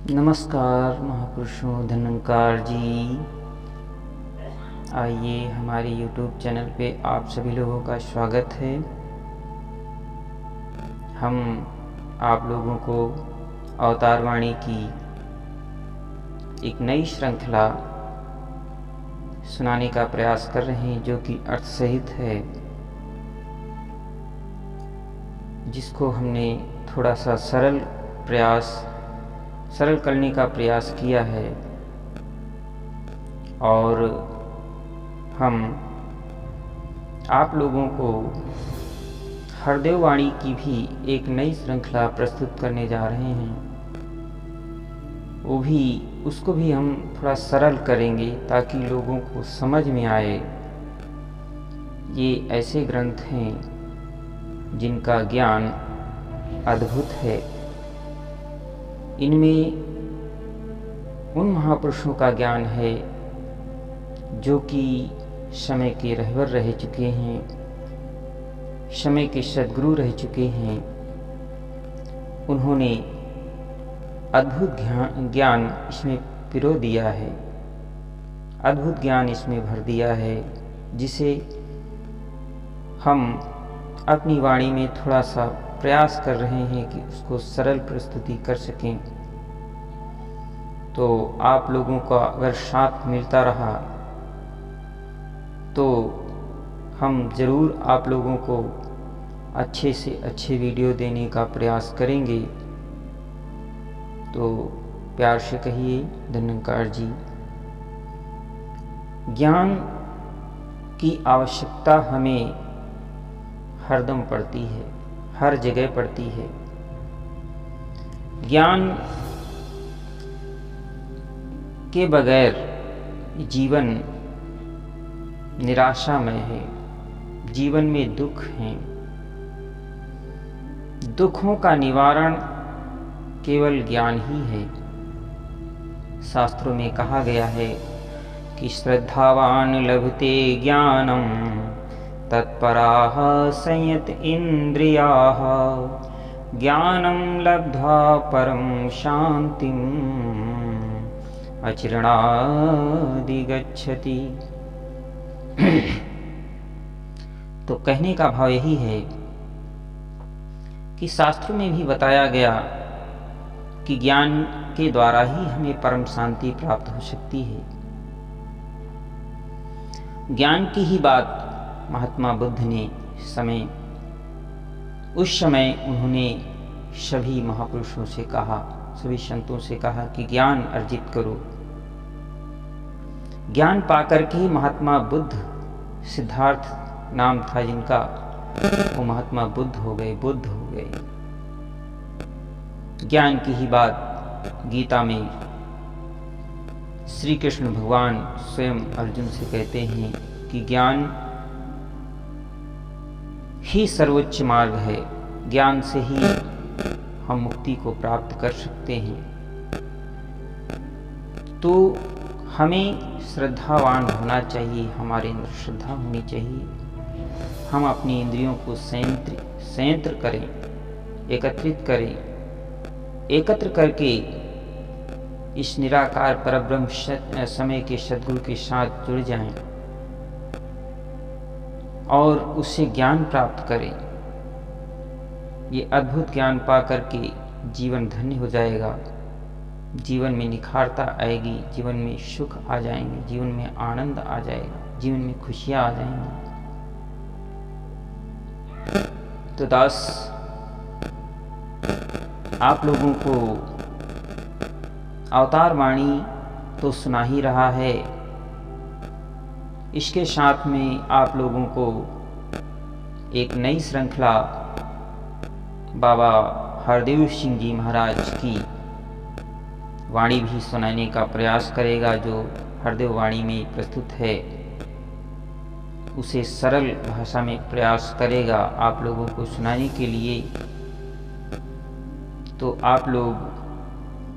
नमस्कार महापुरुषों धन्वंकार जी। आइए हमारे YouTube चैनल पे आप सभी लोगों का स्वागत है। हम आप लोगों को अवतार वाणी की एक नई श्रृंखला सुनाने का प्रयास कर रहे हैं, जो कि अर्थ सहित है, जिसको हमने थोड़ा सा सरल करने का प्रयास किया है। और हम आप लोगों को हरदेव वाणी की भी एक नई श्रृंखला प्रस्तुत करने जा रहे हैं। उसको भी हम थोड़ा सरल करेंगे ताकि लोगों को समझ में आए। ये ऐसे ग्रंथ हैं जिनका ज्ञान अद्भुत है। इनमें उन महापुरुषों का ज्ञान है जो कि समय के रहबर रह चुके हैं, समय के सद्गुरु रह चुके हैं। उन्होंने अद्भुत ज्ञान इसमें पिरो दिया है, अद्भुत ज्ञान इसमें भर दिया है, जिसे हम अपनी वाणी में थोड़ा सा प्रयास कर रहे हैं कि उसको सरल प्रस्तुति कर सकें। तो आप लोगों का अगर साथ मिलता रहा तो हम ज़रूर आप लोगों को अच्छे से अच्छे वीडियो देने का प्रयास करेंगे। तो प्यार से कहिए धन्वंकार जी। ज्ञान की आवश्यकता हमें हरदम पड़ती है, हर जगह पड़ती है। ज्ञान के बगैर जीवन निराशामय है, जीवन में दुख हैं। दुखों का निवारण केवल ज्ञान ही है। शास्त्रों में कहा गया है कि श्रद्धावान लभते ज्ञानम तत्पराः संयत इंद्रियाः ज्ञानम लब्ध्वा परम शांतिम अचिरणाधिगच्छति। तो कहने का भाव यही है कि शास्त्रों में भी बताया गया कि ज्ञान के द्वारा ही हमें परम शांति प्राप्त हो सकती है। ज्ञान की ही बात महात्मा बुद्ध ने उस समय उन्होंने सभी महापुरुषों से कहा, सभी संतों से कहा कि ज्ञान अर्जित करो। ज्ञान पाकर के महात्मा बुद्ध, सिद्धार्थ नाम था जिनका, वो महात्मा बुद्ध हो गए। ज्ञान की ही बात गीता में श्री कृष्ण भगवान स्वयं अर्जुन से कहते हैं कि ज्ञान ही सर्वोच्च मार्ग है, ज्ञान से ही हम मुक्ति को प्राप्त कर सकते हैं। तो हमें श्रद्धावान होना चाहिए, हमारे अंदर श्रद्धा होनी चाहिए। हम अपनी इंद्रियों को संयंत्र करें, एकत्र करके इस निराकार परब्रह्म समय के सद्गुरु के साथ जुड़ जाएं और उससे ज्ञान प्राप्त करें। ये अद्भुत ज्ञान पा करके जीवन धन्य हो जाएगा, जीवन में निखारता आएगी, जीवन में सुख आ जाएंगे, जीवन में आनंद आ जाएगा, जीवन में खुशियां आ जाएंगी। तो दास, आप लोगों को अवतार वाणी तो सुना ही रहा है, इसके साथ में आप लोगों को एक नई श्रृंखला बाबा हरदेव सिंह जी महाराज की वाणी भी सुनाने का प्रयास करेगा। जो हरदेव वाणी में प्रस्तुत है उसे सरल भाषा में प्रयास करेगा आप लोगों को सुनाने के लिए। तो आप लोग